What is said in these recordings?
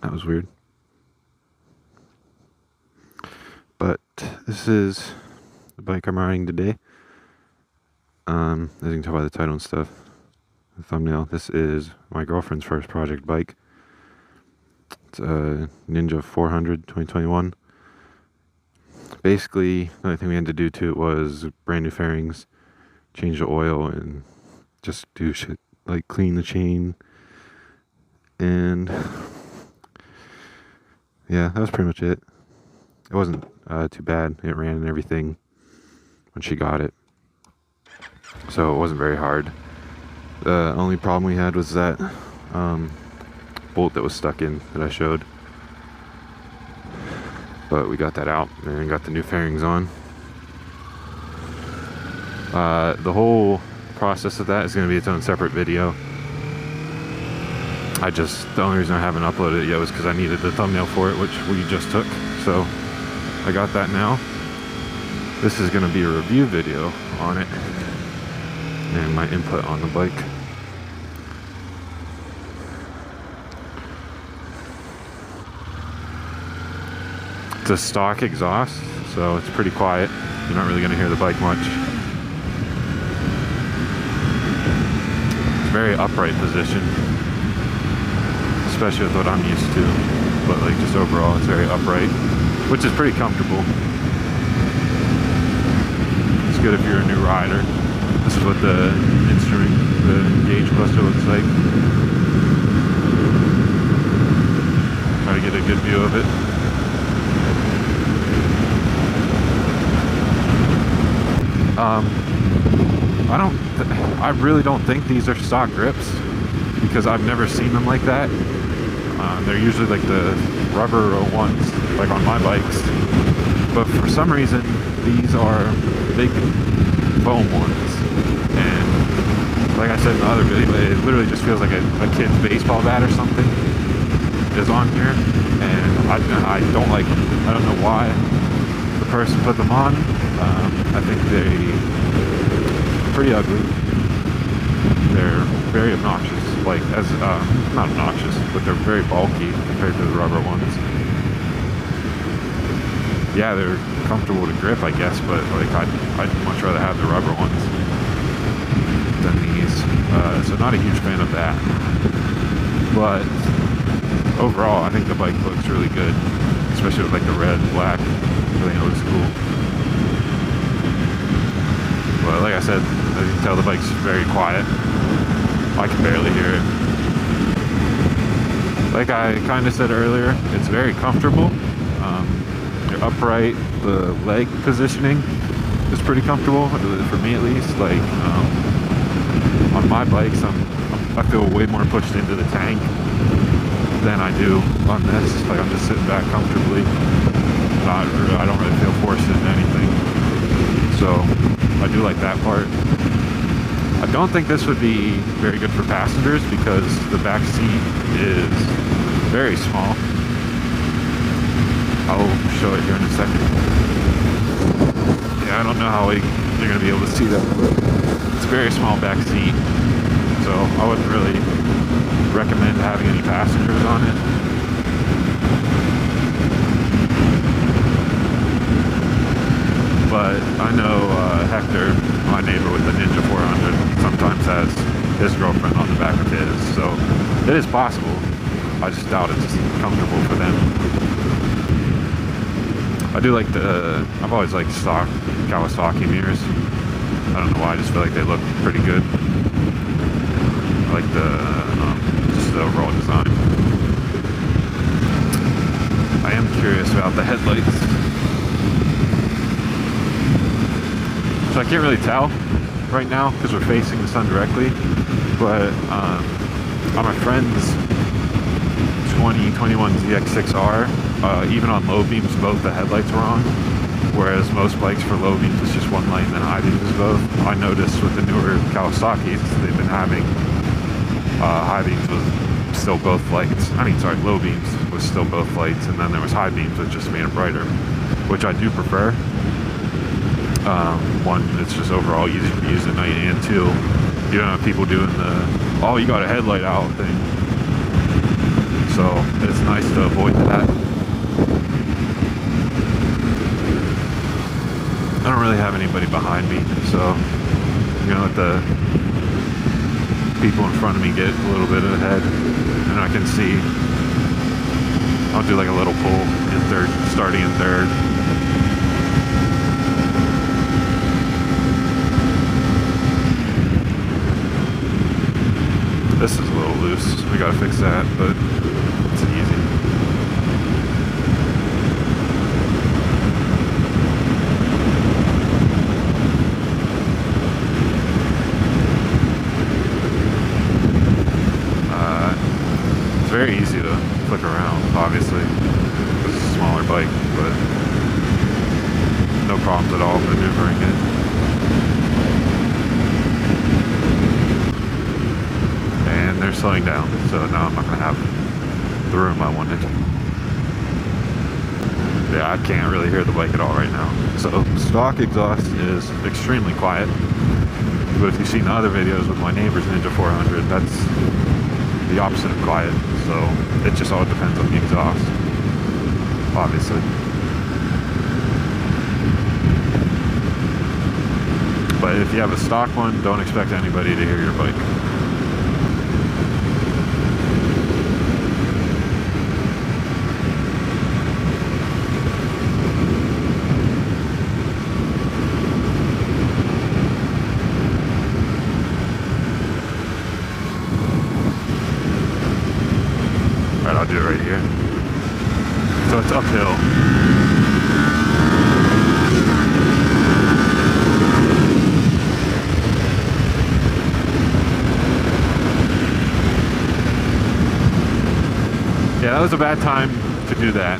That was weird. But this is the bike I'm riding today. As you can tell by the title and stuff, the thumbnail, this is my girlfriend's first project bike. It's a Ninja 400 2021. Basically, the only thing we had to do to it was brand new fairings, change the oil, and just do shit like clean the chain. And yeah, that was pretty much it. It wasn't too bad. It ran and everything when she got it, so it wasn't very hard. The only problem we had was that bolt that was stuck in that I showed, but we got that out and got the new fairings on. The whole process of that is going to be its own separate video. The only reason I haven't uploaded it yet was because I needed the thumbnail for it, which we just took, so I got that now. This is going to be a review video on it and my input on the bike. It's a stock exhaust, so it's pretty quiet. You're not really going to hear the bike much. It's very upright position, especially with what I'm used to, but like just overall it's very upright, which is pretty comfortable. It's good if you're a new rider. This is what the instrument, the gauge cluster looks like. Try to get a good view of it. I really don't think these are stock grips, because I've never seen them like that. They're usually like the rubber ones, like on my bikes. But for some reason, these are big foam ones. And like I said in the other video, it literally just feels like a kid's baseball bat or something is on here. And I don't like them. I don't know why the person put them on. I think they're pretty ugly. They're very obnoxious. Like, not obnoxious, but they're very bulky compared to the rubber ones. Yeah, they're comfortable to grip, I guess, but like I'd much rather have the rubber ones than these. So not a huge fan of that. But overall, I think the bike looks really good, especially with like the red and black. I think it looks cool. But like I said, as you can tell, the bike's very quiet. I can barely hear it. Like I kind of said earlier, it's very comfortable. You're upright. The leg positioning is pretty comfortable, for me at least. Like on my bikes, I feel way more pushed into the tank than I do on this. Like I'm just sitting back comfortably. I don't really feel forced into anything. So I do like that part. I don't think this would be very good for passengers because the back seat is very small. I'll show it here in a second. Yeah, I don't know how you're going to be able to see that, but it's a very small back seat, so I wouldn't really recommend having any passengers on it. But I know Hector, my neighbor with the Ninja 400, sometimes has his girlfriend on the back of his, so it is possible. I just doubt it's comfortable for them. I do like I've always liked stock Kawasaki mirrors. I don't know why, I just feel like they look pretty good. I like just the overall design. I am curious about the headlights. So I can't really tell right now because we're facing the sun directly, but on my friend's 2021 ZX6R, even on low beams, both the headlights were on, whereas most bikes for low beams it's just one light and then high beams is both. I noticed with the newer Kawasaki's, they've been having high beams with still both lights. Low beams was still both lights, and then there was high beams that just made it brighter, which I do prefer. One, it's just overall easier to use at night, and two, you don't have people doing the, oh, you got a headlight out thing. So it's nice to avoid that. I don't really have anybody behind me, so I'm gonna let the people in front of me get a little bit ahead, and I can see. I'll do like a little pull in third, starting in third. This is a little loose. We gotta fix that, but it's easy. It's very easy to flick around, obviously. It's a smaller bike, but no problems at all maneuvering it. And they're slowing down, so now I'm not going to have the room I wanted. Yeah, I can't really hear the bike at all right now. So stock exhaust is extremely quiet. But if you've seen the other videos with my neighbor's Ninja 400, that's the opposite of quiet. So it just all depends on the exhaust, obviously. But if you have a stock one, don't expect anybody to hear your bike. I'll do it right here. So it's uphill. Yeah, that was a bad time to do that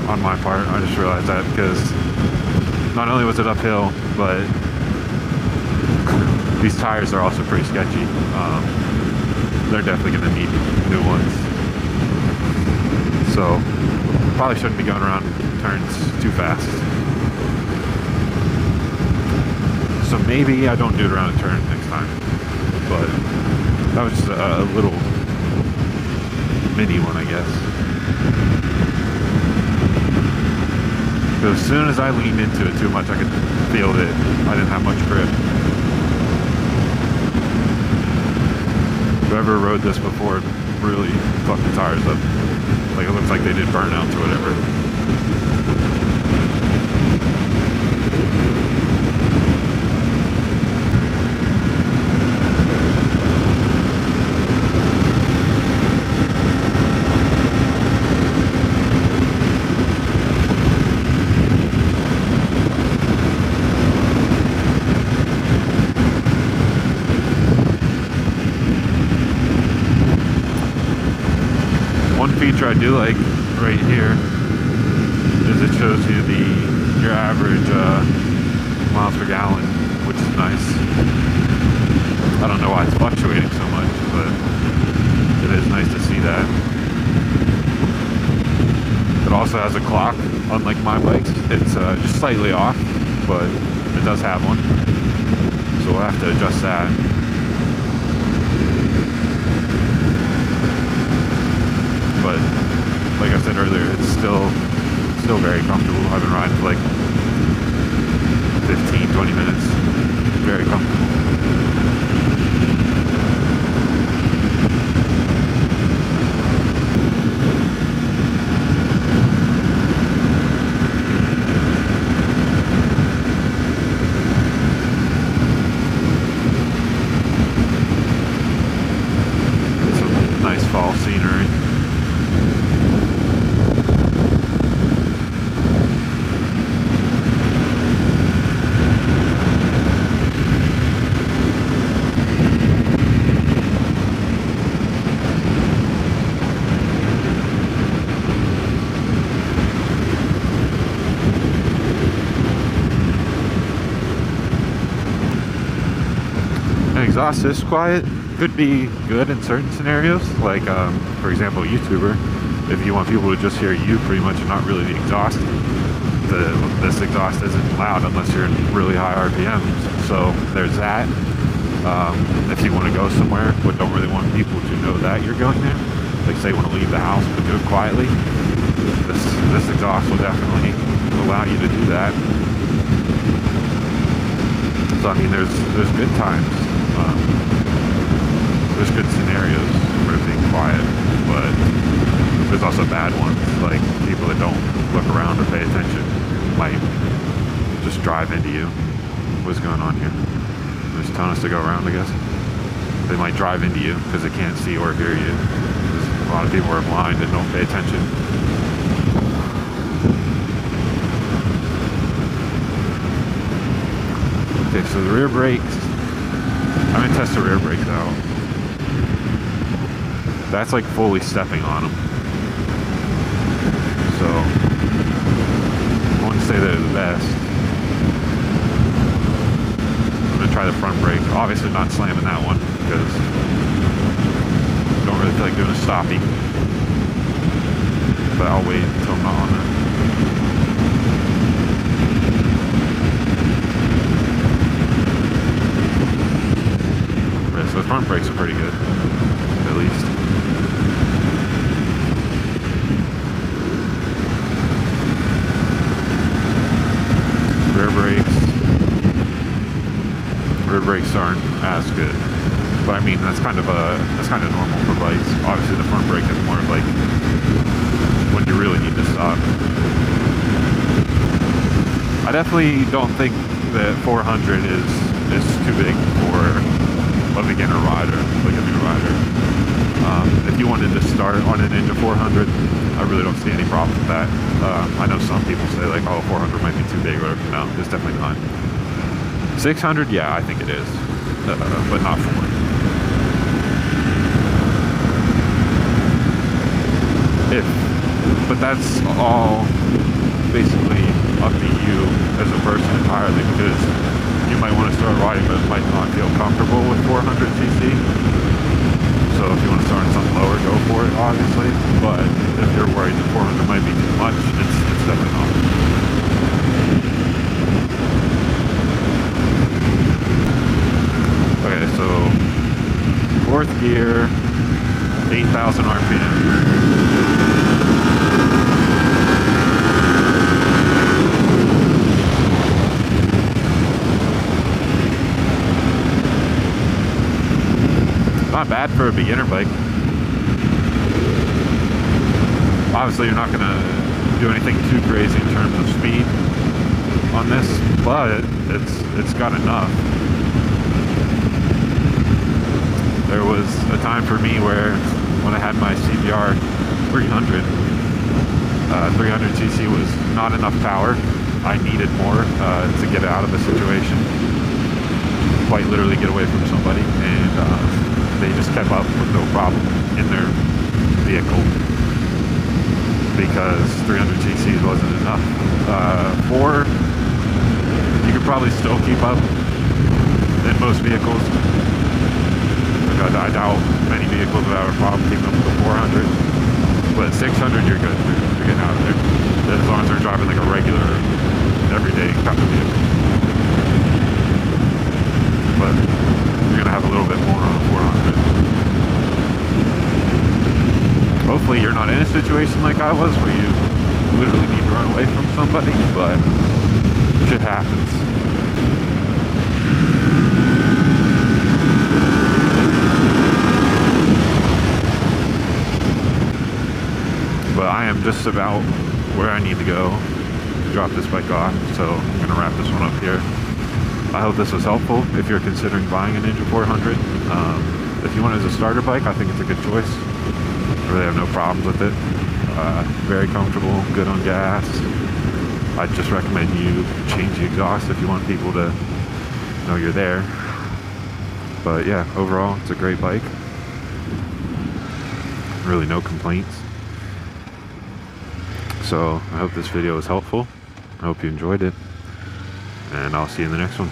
on my part. I just realized that because not only was it uphill, but these tires are also pretty sketchy. They're definitely going to need new ones. So probably shouldn't be going around turns too fast. So maybe I don't do it around a turn next time. But that was just a little mini one, I guess. Because as soon as I leaned into it too much, I could feel that I didn't have much grip. Whoever rode this before really fucked the tires up. Like, it looks like they did burnouts or whatever. Feature I do like right here is it shows you your average miles per gallon, which is nice. I don't know why it's fluctuating so much, but it is nice to see that. It also has a clock, unlike my bikes. It's just slightly off, but it does have one, so we'll have to adjust that. But like I said earlier, it's still very comfortable. I've been riding for like 15-20 minutes. Very comfortable. Some nice fall scenery. Exhaust is quiet. Could be good in certain scenarios, like for example, YouTuber. If you want people to just hear you pretty much and not really the exhaust, this exhaust isn't loud unless you're in really high RPMs. So there's that. If you want to go somewhere but don't really want people to know that you're going there, like say want to leave the house but do it quietly, this exhaust will definitely allow you to do that. So I mean, there's good times, there's good scenarios for it being quiet, but there's also bad ones, like people that don't look around or pay attention might just drive into you. What's going on here? There's tunnels to go around, I guess. They might drive into you because they can't see or hear you. A lot of people are blind and don't pay attention. Okay, so the rear brakes, I'm gonna test the rear brakes out. That's like fully stepping on them. So, I wouldn't say they're the best. I'm gonna try the front brake. Obviously not slamming that one because I don't really feel like doing a stoppie. But I'll wait until I'm not on it. So the front brakes are pretty good, at least. Rear brakes aren't as good, but I mean that's kind of normal for bikes. Obviously, the front brake is more of like when you really need to stop. I definitely don't think that 400 is too big for a beginner rider, like a new rider. If you wanted to start on an Ninja 400, I really don't see any problem with that. I know some people say like, oh, 400 might be too big, or no, it's definitely not. 600, yeah, I think it is, but not 4. But that's all basically up to you as a person entirely, because you might want to start riding but might not feel comfortable with 400cc. So if you want to start on something lower, go for it, obviously. But if you're worried that 400 might be too much, it's definitely not. Okay, so 4th gear, 8,000 RPM. Not bad for a beginner bike. Obviously, you're not going to do anything too crazy in terms of speed on this, but it's got enough. There was a time for me where when I had my CBR 300, 300cc was not enough power. I needed more to get out of the situation, quite literally get away from somebody, and they just kept up with no problem in their vehicle because 300cc wasn't enough. 4, you could probably still keep up in most vehicles. I doubt many vehicles would have a problem keeping up with the 400, but 600 you're good. You're getting out of there as long as they're driving like a regular, everyday kind of vehicle. But you're gonna have a little bit more on the 400. Hopefully you're not in a situation like I was where you literally need to run away from somebody, but shit happens. But I am just about where I need to go to drop this bike off, so I'm gonna wrap this one up here. I hope this was helpful if you're considering buying a Ninja 400. If you want it as a starter bike, I think it's a good choice. I really have no problems with it. Very comfortable, good on gas. I'd just recommend you change the exhaust if you want people to know you're there. But yeah, overall, it's a great bike. Really no complaints. So I hope this video was helpful. I hope you enjoyed it. And I'll see you in the next one.